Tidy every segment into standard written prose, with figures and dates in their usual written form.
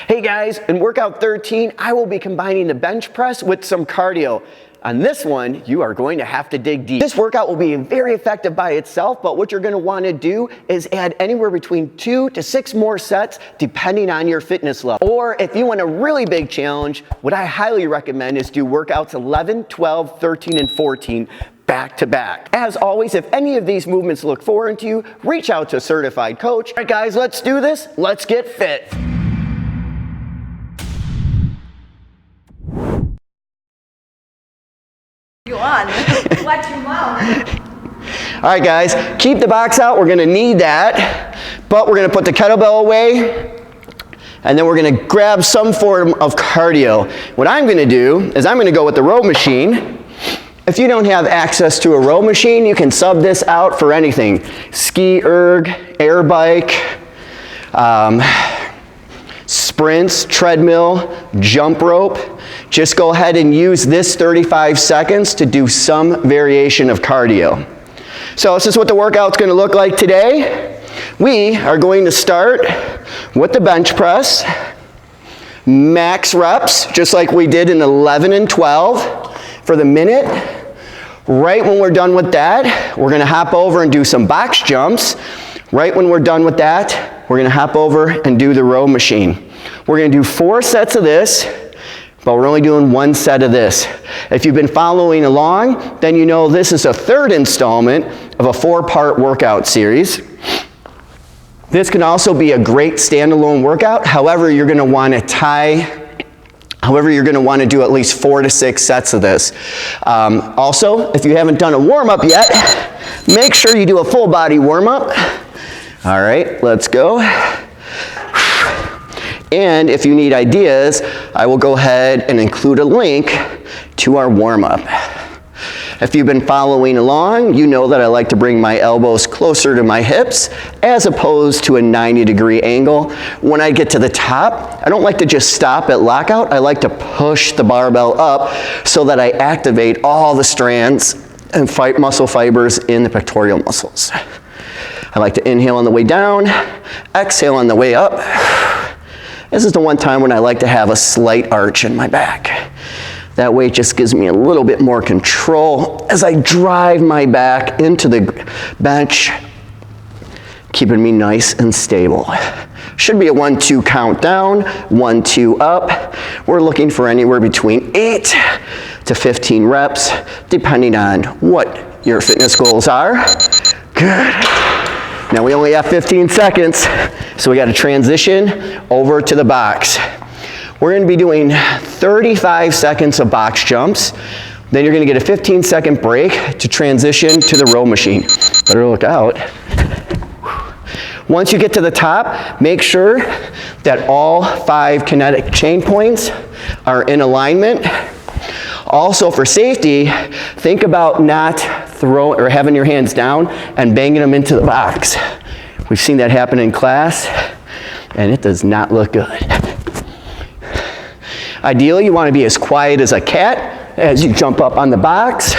Hey guys, in workout 13, I will be combining the bench press with some cardio. On this one, you are going to have to dig deep. This workout will be very effective by itself, but what you're going to want to do is add anywhere between 2 to 6 more sets depending on your fitness level. Or if you want a really big challenge, what I highly recommend is do workouts 11, 12, 13, and 14 back to back. As always, if any of these movements look foreign to you, reach out to a certified coach. All right guys, let's do this. Let's get fit. You on? Watch your mouth. All right guys, keep the box out. We're gonna need that, but we're gonna put the kettlebell away and then we're gonna grab some form of cardio. What I'm gonna do is I'm gonna go with the row machine. If you don't have access to a row machine, you can sub this out for anything. Ski erg, air bike, sprints, treadmill, jump rope. Just go ahead and use this 35 seconds to do some variation of cardio. So this is what the workout's going to look like today. We are going to start with the bench press, max reps, just like we did in 11 and 12 for the minute. Right when we're done with that, we're going to hop over and do some box jumps. Right when we're done with that, we're going to hop over and do the row machine. We're going to do 4 sets of this, but we're only doing 1 set of this. If you've been following along, then you know this is a 3rd installment of a 4-part workout series. This can also be a great standalone workout. However, you're going to want to do at least 4 to 6 sets of this. Also, if you haven't done a warm-up yet, make sure you do a full body warm-up. All right, let's go. And if you need ideas, I will go ahead and include a link to our warm-up. If you've been following along, you know that I like to bring my elbows closer to my hips as opposed to a 90-degree angle. When I get to the top, I don't like to just stop at lockout. I like to push the barbell up so that I activate all the strands and muscle fibers in the pectoral muscles. I like to inhale on the way down, exhale on the way up. This is the one time when I like to have a slight arch in my back. That way it just gives me a little bit more control as I drive my back into the bench, keeping me nice and stable. Should be a 1-2 count down, 1-2 up. We're looking for anywhere between 8 to 15 reps, depending on what your fitness goals are. Good. Now we only have 15 seconds, so we got to transition over to the box. We're going to be doing 35 seconds of box jumps. Then you're going to get a 15-second break to transition to the row machine. Better look out. Once you get to the top, make sure that all 5 kinetic chain points are in alignment. Also for safety, think about not having your hands down and banging them into the box. We've seen that happen in class, and it does not look good. Ideally, you want to be as quiet as a cat as you jump up on the box.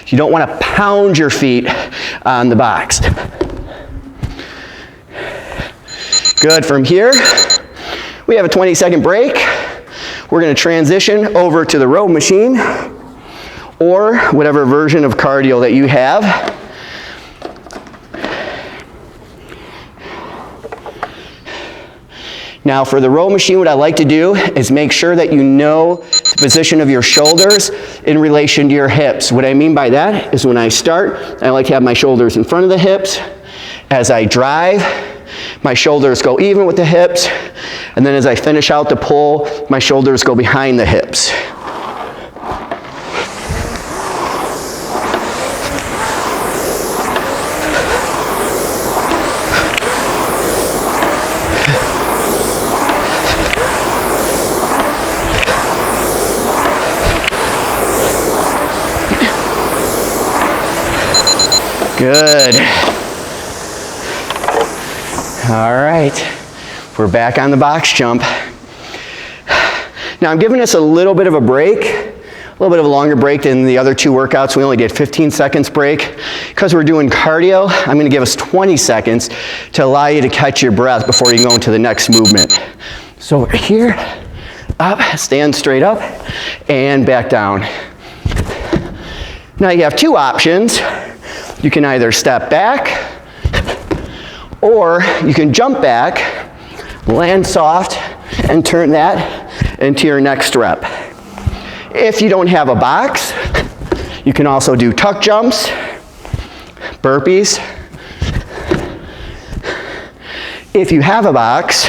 You don't want to pound your feet on the box. Good. From here, we have a 20-second break. We're going to transition over to the row machine or whatever version of cardio that you have. Now for the row machine, what I like to do is make sure that you know the position of your shoulders in relation to your hips. What I mean by that is when I start, I like to have my shoulders in front of the hips. As I drive, my shoulders go even with the hips. And then as I finish out the pull, my shoulders go behind the hips. Good. All right, we're back on the box jump. Now I'm giving us a little bit of a break, a little bit of a longer break than the other 2 workouts. We only did 15 seconds break. Because we're doing cardio, I'm going to give us 20 seconds to allow you to catch your breath before you go into the next movement. So here, up, stand straight up, and back down. Now you have two options. You can either step back, or you can jump back, land soft, and turn that into your next rep. If you don't have a box, you can also do tuck jumps, burpees. If you have a box,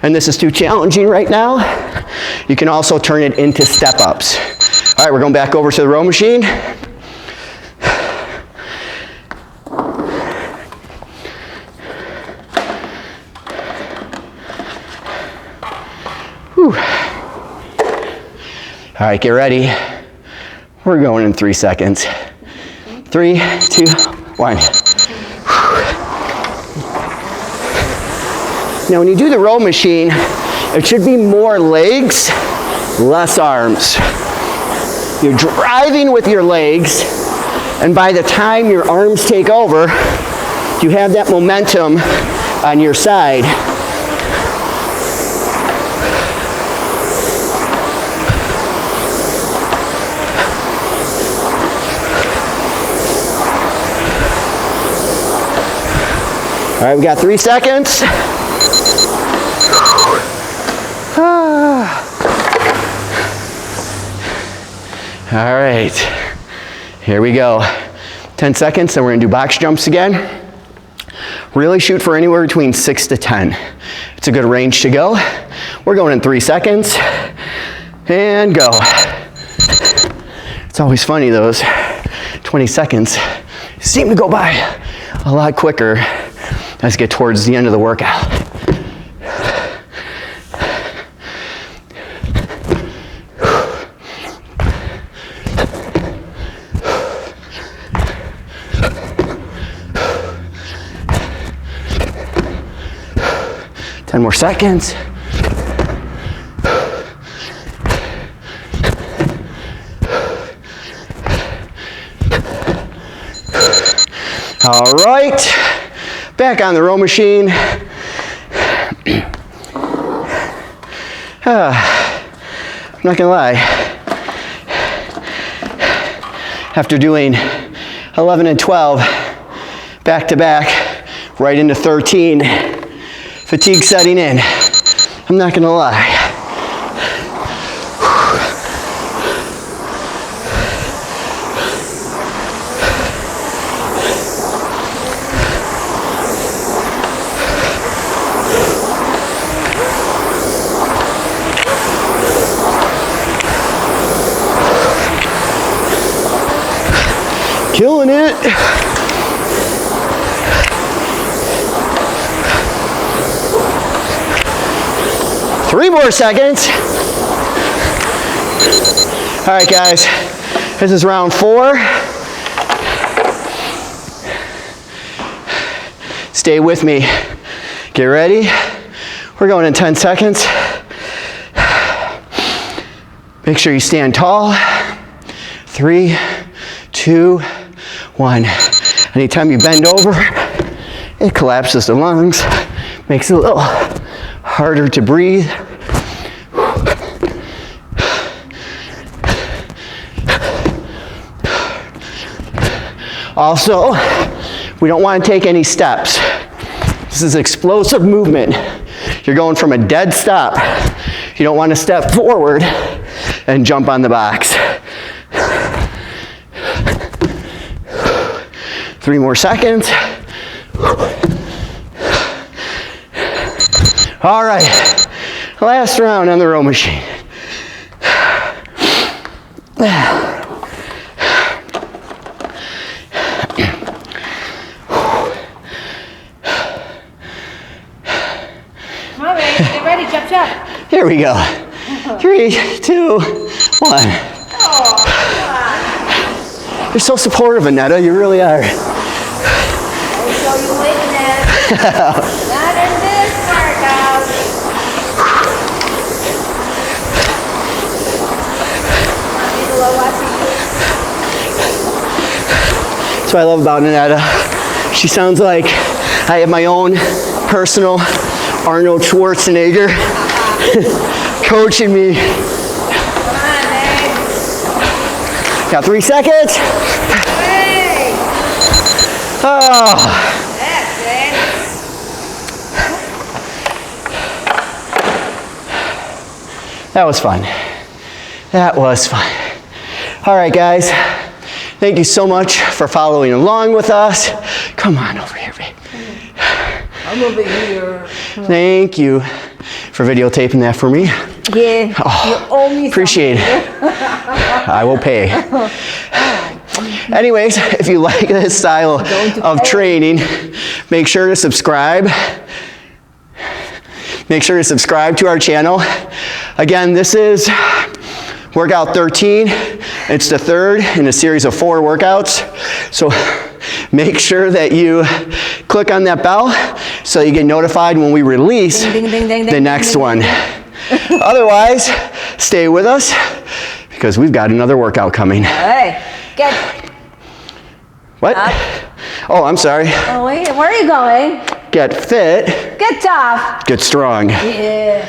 and this is too challenging right now, you can also turn it into step-ups. All right, we're going back over to the row machine. Whew. All right, get ready. We're going in 3 seconds. 3, 2, 1. Now when you do the row machine, it should be more legs, less arms. You're driving with your legs, and by the time your arms take over, you have that momentum on your side. All right, we got 3 seconds. All right, here we go. 10 seconds, then we're gonna do box jumps again. Really shoot for anywhere between 6 to 10. It's a good range to go. We're going in 3 seconds, and go. It's always funny, those 20 seconds seem to go by a lot quicker as we get towards the end of the workout. Ten more seconds. All right, back on the row machine. I'm not gonna lie, after doing 11 and 12 back to back, right into 13, fatigue setting in. I'm not gonna lie. Killing it. Three more seconds. All right, guys, this is round 4. Stay with me. Get ready. We're going in 10 seconds. Make sure you stand tall. 3, 2, 1. Anytime you bend over, it collapses the lungs, makes it a little harder to breathe. Also, we don't want to take any steps. This is explosive movement. You're going from a dead stop. You don't want to step forward and jump on the box. 3 more seconds. All right, last round on the row machine. Come on, baby, get ready, jump, jump. Here we go. 3, 2, 1. Oh, come on. You're so supportive, Aneta. You really are. I'll show you weakness. Not in this workout. Want me to low watch you? That's what I love about Aneta. She sounds like I have my own personal Arnold Schwarzenegger. coaching me. Come on, Nate. Got 3 seconds. Hey. Oh, That's it. that was fun. That was fun. All right, guys. Thank you so much for following along with us. Come on over here, babe. I'm over here. Thank you for videotaping that for me. Yeah. Oh, you owe me appreciate it. I will pay. Anyways, if you like this style of training, make sure to subscribe. Make sure to subscribe to our channel. Again, this is workout 13. It's the third in a series of 4 workouts. So make sure that you click on that bell so you get notified when we release the next one. Otherwise, stay with us because we've got another workout coming. Hey, get. What? Oh, I'm sorry. Oh, wait, where are you going? Get fit. Get tough. Get strong. Yeah.